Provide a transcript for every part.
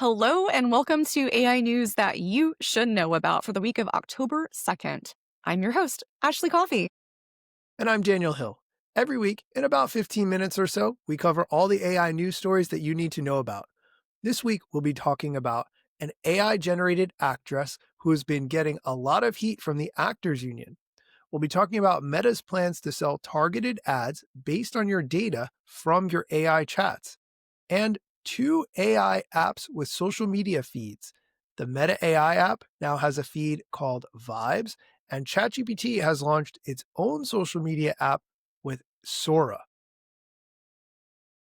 Hello and welcome to AI news that you should know about for the week of October 2nd. I'm your host, Ashley Coffey. And I'm Daniel Hill. Every week, in about 15 minutes or so, we cover all the AI news stories that you need to know about. This week, we'll be talking about an AI generated actress who has been getting a lot of heat from the Actors Union. We'll be talking about Meta's plans to sell targeted ads based on your data from your AI chats, and two AI apps with social media feeds. The Meta AI app now has a feed called Vibes, and ChatGPT has launched its own social media app with Sora.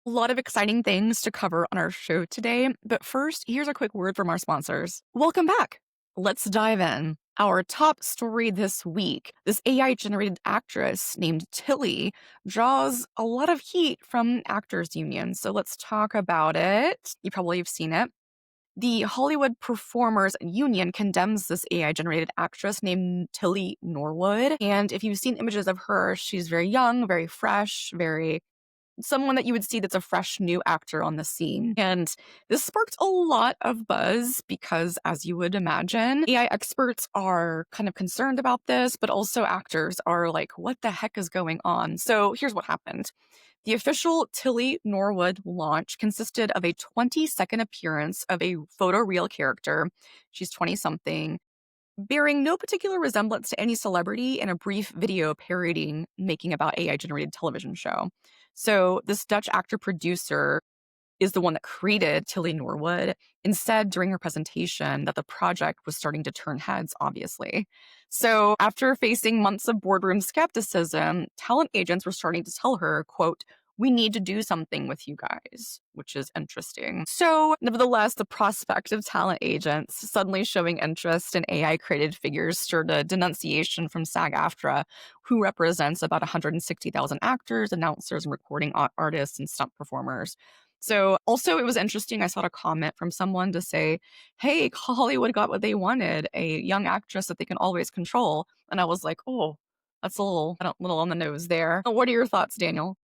A lot of exciting things to cover on our show today, but first, here's a quick word from our sponsors. Welcome back. Let's dive in. Our top story this week, this AI generated actress named Tilly draws a lot of heat from actors unions. So let's talk about it. You probably have seen it. The Hollywood Performers Union condemns this AI generated actress named Tilly Norwood. And if you've seen images of her, she's very young, very fresh, very someone that you would see that's a fresh new actor on the scene. And this sparked a lot of buzz because, as you would imagine, AI experts are kind of concerned about this, but also actors are like, what the heck is going on? So here's what happened. The official Tilly Norwood launch consisted of a 20-second appearance of a photoreal character. She's 20 something, bearing no particular resemblance to any celebrity, in a brief video parodying making about AI generated television show. So, this Dutch actor producer is the one that created Tilly Norwood and said during her presentation that the project was starting to turn heads, obviously. So after facing months of boardroom skepticism, talent agents were starting to tell her, quote, we need to do something with you guys, which is interesting. So, nevertheless, the prospect of talent agents suddenly showing interest in AI created figures stirred a denunciation from SAG AFTRA, who represents about 160,000 actors, announcers, and recording artists and stunt performers. So also it was interesting. I saw a comment from someone to say, hey, Hollywood got what they wanted, a young actress that they can always control. And I was like, oh, that's a little on the nose there. What are your thoughts, Daniel?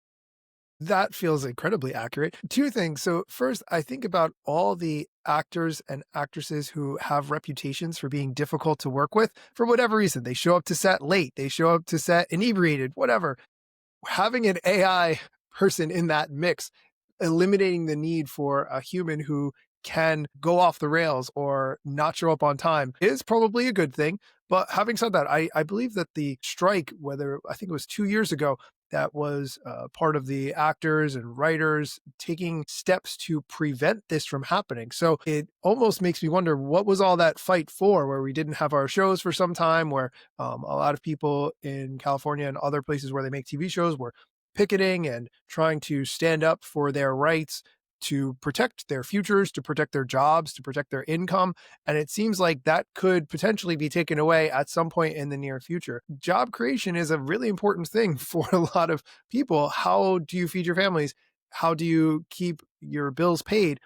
That feels incredibly accurate. Two things. So, first, I think about all the actors and actresses who have reputations for being difficult to work with for whatever reason. They show up to set late, they show up to set inebriated, whatever. Having an AI person in that mix, eliminating the need for a human who can go off the rails or not show up on time is probably a good thing. But having said that, I believe that the strike, whether I think it was 2 years ago, that was part of the actors and writers taking steps to prevent this from happening. So it almost makes me wonder, what was all that fight for, where we didn't have our shows for some time, where a lot of people in California and other places where they make TV shows were picketing and trying to stand up for their rights to protect their futures, to protect their jobs, to protect their income. And it seems like that could potentially be taken away at some point in the near future. Job creation is a really important thing for a lot of people. How do you feed your families? How do you keep your bills paid?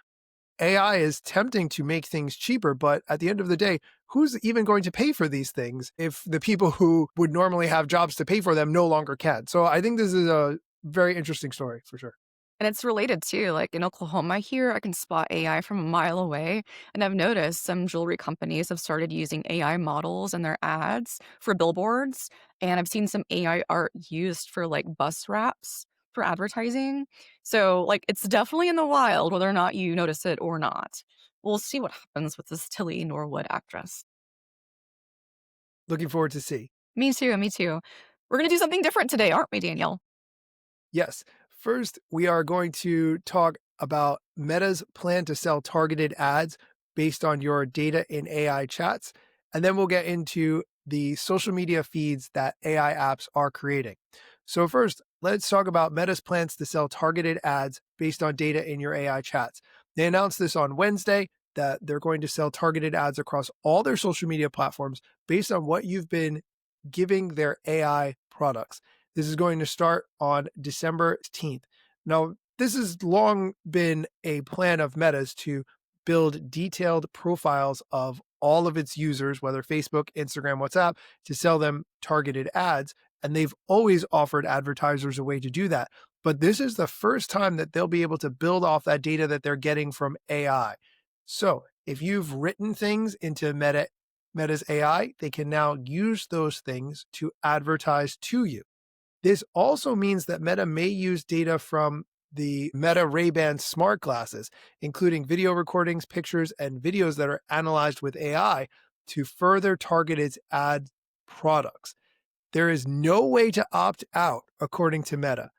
AI is tempting to make things cheaper, but at the end of the day, who's even going to pay for these things if the people who would normally have jobs to pay for them no longer can? So I think this is a very interesting story for sure. And it's related too. Like in Oklahoma here, I can spot AI from a mile away. And I've noticed some jewelry companies have started using AI models in their ads for billboards. And I've seen some AI art used for like bus wraps for advertising. So, like, it's definitely in the wild, whether or not you notice it or not. We'll see what happens with this Tilly Norwood actress. Looking forward to see. Me too. Me too. We're going to do something different today, aren't we, Danielle? Yes. First, we are going to talk about Meta's plan to sell targeted ads based on your data in AI chats. And then we'll get into the social media feeds that AI apps are creating. So, first, let's talk about Meta's plans to sell targeted ads based on data in your AI chats. They announced this on Wednesday that they're going to sell targeted ads across all their social media platforms based on what you've been giving their AI products. This is going to start on December 18th. Now, this has long been a plan of Meta's to build detailed profiles of all of its users, whether Facebook, Instagram, WhatsApp, to sell them targeted ads. And they've always offered advertisers a way to do that. But this is the first time that they'll be able to build off that data that they're getting from AI. So if you've written things into Meta's AI, they can now use those things to advertise to you. This also means that Meta may use data from the Meta Ray-Ban smart glasses, including video recordings, pictures, and videos that are analyzed with AI to further target its ad products. There is no way to opt out, according to Meta.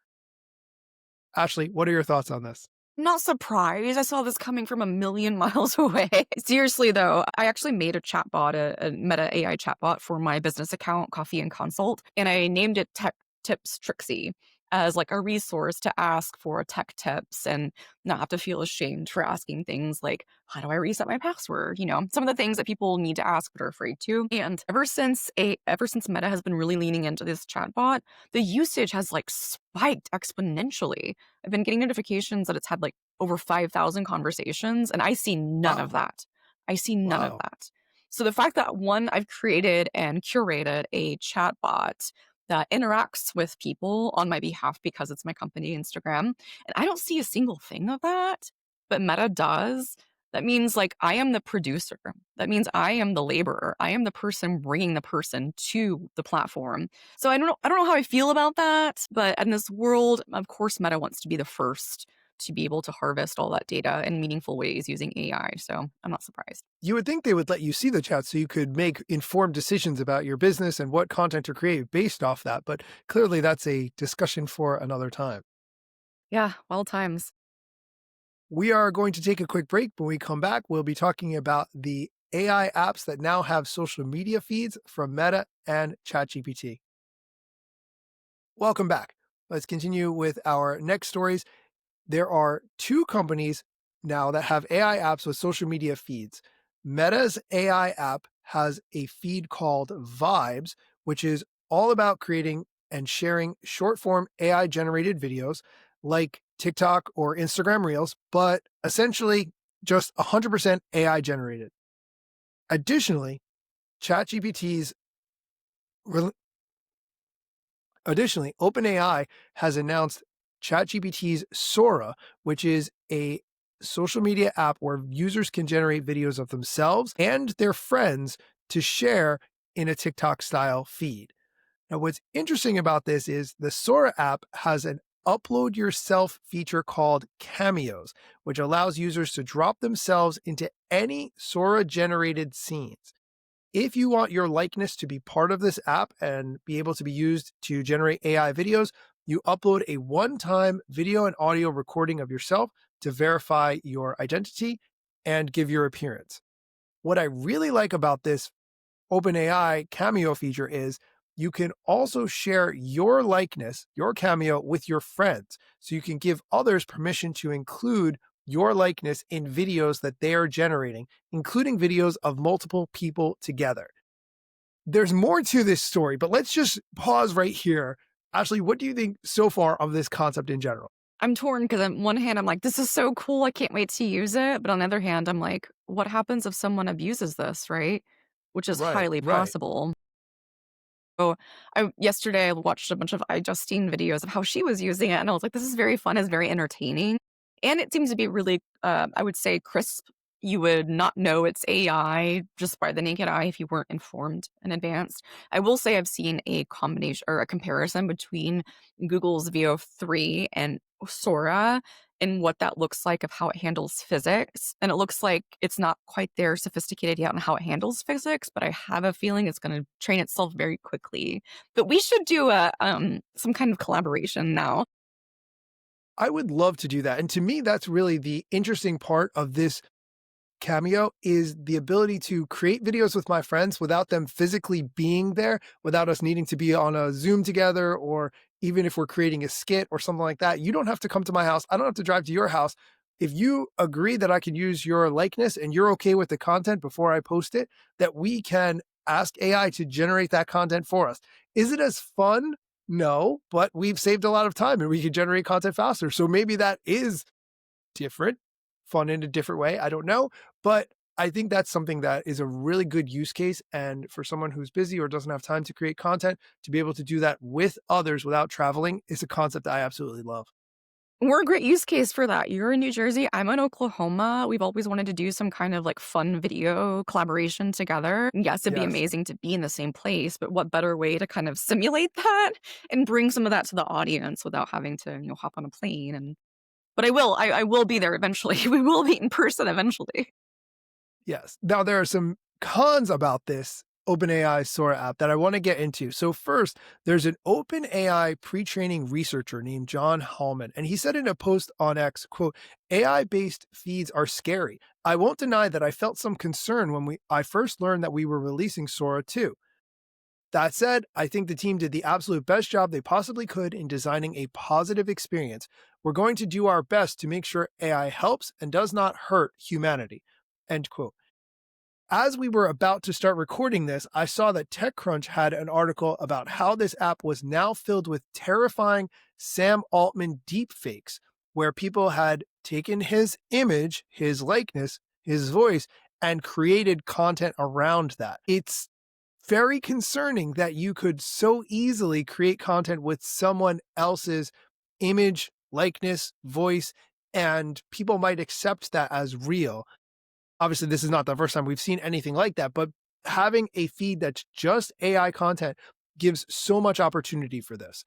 Ashley, what are your thoughts on this? Not surprised. I saw this coming from a million miles away. Seriously, though, I actually made a chatbot, a Meta AI chatbot for my business account, Coffee and Consult, and I named it Tech Tips Trixie as like a resource to ask for tech tips and not have to feel ashamed for asking things like, how do I reset my password? Some of the things that people need to ask but are afraid to. And ever since Meta has been really leaning into this chatbot, the usage has like spiked exponentially. I've been getting notifications that it's had like over 5,000 conversations, and I see none of Wow. that. I see none of Wow. that. So the fact that one, I've created and curated a chatbot that interacts with people on my behalf because it's my company, Instagram, and I don't see a single thing of that, but Meta does. That means like I am the producer. That means I am the laborer. I am the person bringing the person to the platform. So I don't know how I feel about that, but in this world, of course, Meta wants to be the first to be able to harvest all that data in meaningful ways using AI. So I'm not surprised. You would think they would let you see the chat so you could make informed decisions about your business and what content to create based off that, but clearly that's a discussion for another time. Yeah, well times. We are going to take a quick break. When we come back, we'll be talking about the AI apps that now have social media feeds from Meta and ChatGPT. Welcome back. Let's continue with our next stories. There are two companies now that have AI apps with social media feeds. Meta's AI app has a feed called Vibes, which is all about creating and sharing short form AI generated videos like TikTok or Instagram Reels, but essentially just 100% AI generated. Additionally, ChatGPT's Additionally, OpenAI has announced ChatGPT's Sora, which is a social media app where users can generate videos of themselves and their friends to share in a TikTok style feed. Now, what's interesting about this is the Sora app has an upload yourself feature called Cameos, which allows users to drop themselves into any Sora generated scenes. If you want your likeness to be part of this app and be able to be used to generate AI videos, you upload a one-time video and audio recording of yourself to verify your identity and give your appearance. What I really like about this OpenAI Cameo feature is you can also share your likeness, your Cameo, with your friends. So you can give others permission to include your likeness in videos that they are generating, including videos of multiple people together. There's more to this story, but let's just pause right here. Ashley, what do you think so far of this concept in general? I'm torn because on one hand, I'm like, this is so cool. I can't wait to use it. But on the other hand, I'm like, what happens if someone abuses this, right? Which is Right, highly right. possible. So yesterday I watched a bunch of iJustine videos of how she was using it, and I was like, "This is very fun. It's very entertaining, and it seems to be really, I would say, crisp. You would not know it's AI just by the naked eye if you weren't informed in advance." I will say I've seen a combination or a comparison between Google's VO3 and Sora and what that looks like of how it handles physics. And it looks like it's not quite there sophisticated yet on how it handles physics, but I have a feeling it's going to train itself very quickly. But we should do a some kind of collaboration now. I would love to do that. And to me, that's really the interesting part of this Cameo is the ability to create videos with my friends without them physically being there, without us needing to be on a Zoom together, or even if we're creating a skit or something like that. You don't have to come to my house. I don't have to drive to your house. If you agree that I can use your likeness and you're okay with the content before I post it, that we can ask AI to generate that content for us. Is it as fun? No, but we've saved a lot of time and we can generate content faster. So maybe that is different, fun in a different way. I don't know. But I think that's something that is a really good use case. And for someone who's busy or doesn't have time to create content, to be able to do that with others without traveling is a concept that I absolutely love. We're a great use case for that. You're in New Jersey, I'm in Oklahoma. We've always wanted to do some kind of like fun video collaboration together. Yes, it'd be Yes. amazing to be in the same place, but what better way to kind of simulate that and bring some of that to the audience without having to, hop on a plane and but I will be there eventually. We will meet in person eventually. Yes. Now there are some cons about this OpenAI Sora app that I want to get into. So first, there's an OpenAI pre-training researcher named John Hallman, and he said in a post on X, quote, AI-based feeds are scary. I won't deny that I felt some concern when I first learned that we were releasing Sora 2. That said, I think the team did the absolute best job they possibly could in designing a positive experience. We're going to do our best to make sure AI helps and does not hurt humanity. End quote. As we were about to start recording this, I saw that TechCrunch had an article about how this app was now filled with terrifying Sam Altman deepfakes, where people had taken his image, his likeness, his voice, and created content around that. It's very concerning that you could so easily create content with someone else's image, likeness, voice, and people might accept that as real. Obviously, this is not the first time we've seen anything like that, but having a feed that's just AI content gives so much opportunity for this.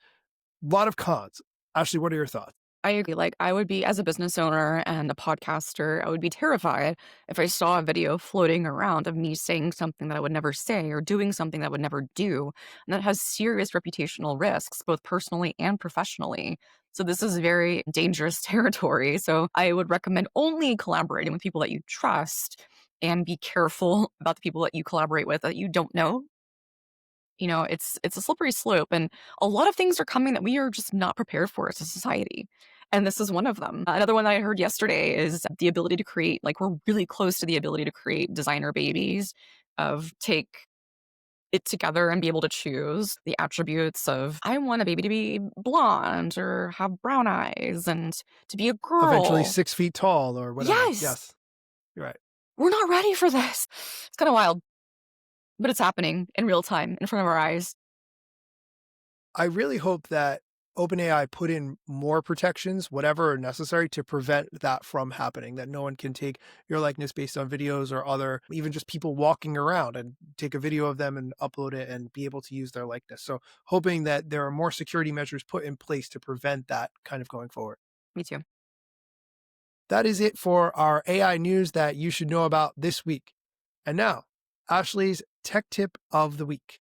A lot of cons. Ashley, what are your thoughts? I agree. Like, I would be, as a business owner and a podcaster, I would be terrified if I saw a video floating around of me saying something that I would never say or doing something that I would never do. And that has serious reputational risks, both personally and professionally. So, this is very dangerous territory. So, I would recommend only collaborating with people that you trust and be careful about the people that you collaborate with that you don't know. It's a slippery slope, and a lot of things are coming that we are just not prepared for as a society, and this is one of them. Another one that I heard yesterday is the ability to create like, we're really close to the ability to create designer babies, of take it together and be able to choose the attributes of, "I want a baby to be blonde or have brown eyes and to be a Eventually girl." 6 feet tall or whatever. Yes! Yes, you're right. We're not ready for this. It's kinda wild, but it's happening in real time in front of our eyes. I really hope that OpenAI put in more protections, whatever are necessary to prevent that from happening, that no one can take your likeness based on videos or other, even just people walking around and take a video of them and upload it and be able to use their likeness. So hoping that there are more security measures put in place to prevent that kind of going forward. Me too. That is it for our AI news that you should know about this week. And now, Ashley's tech tip of the week.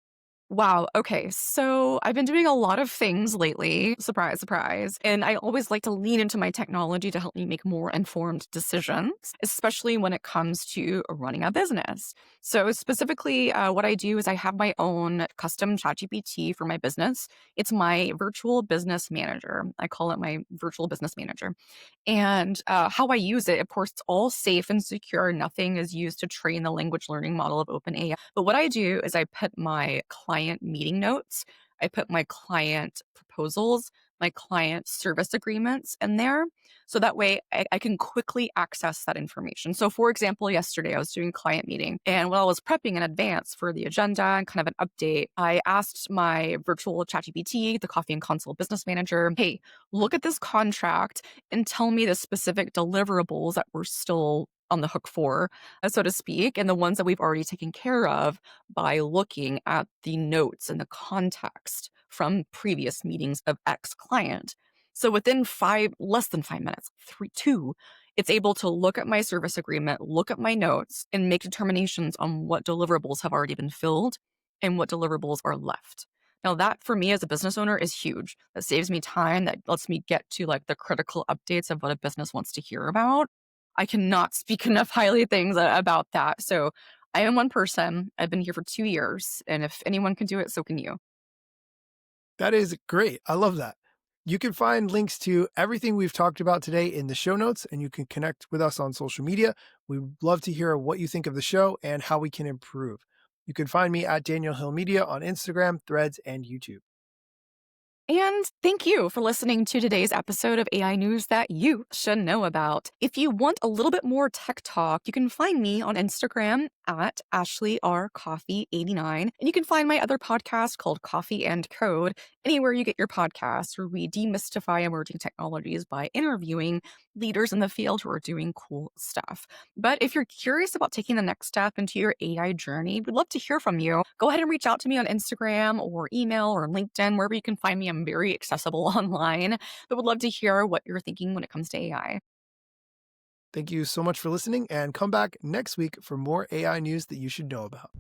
Wow. Okay. So I've been doing a lot of things lately. Surprise, surprise. And I always like to lean into my technology to help me make more informed decisions, especially when it comes to running a business. So, specifically, what I do is I have my own custom ChatGPT for my business. It's my virtual business manager. I call it my virtual business manager. And how I use it, of course, it's all safe and secure. Nothing is used to train the language learning model of OpenAI. But what I do is I put my client meeting notes, I put my client proposals, my client service agreements in there. So that way I can quickly access that information. So, for example, yesterday I was doing a client meeting, and while I was prepping in advance for the agenda and kind of an update, I asked my virtual ChatGPT, the Coffee and Console business manager, hey, look at this contract and tell me the specific deliverables that we're still on the hook for, so to speak, and the ones that we've already taken care of by looking at the notes and the context from previous meetings of X client. So within less than 5 minutes, two, it's able to look at my service agreement, look at my notes, and make determinations on what deliverables have already been filled and what deliverables are left. Now, that for me as a business owner is huge. That saves me time. That lets me get to like the critical updates of what a business wants to hear about. I cannot speak enough highly things about that. So I am one person. I've been here for 2 years. And if anyone can do it, so can you. That is great. I love that. You can find links to everything we've talked about today in the show notes, and you can connect with us on social media. We'd love to hear what you think of the show and how we can improve. You can find me at Daniel Hill Media on Instagram, Threads, and YouTube. And thank you for listening to today's episode of AI News That You Should Know About. If you want a little bit more tech talk, you can find me on Instagram at AshleyRCoffee89. And you can find my other podcast called Coffee and Code anywhere you get your podcasts, where we demystify emerging technologies by interviewing leaders in the field who are doing cool stuff. But if you're curious about taking the next step into your AI journey, we'd love to hear from you. Go ahead and reach out to me on Instagram or email or LinkedIn, wherever you can find me. I'm very accessible online, but would love to hear what you're thinking when it comes to AI. Thank you so much for listening, and come back next week for more AI news that you should know about.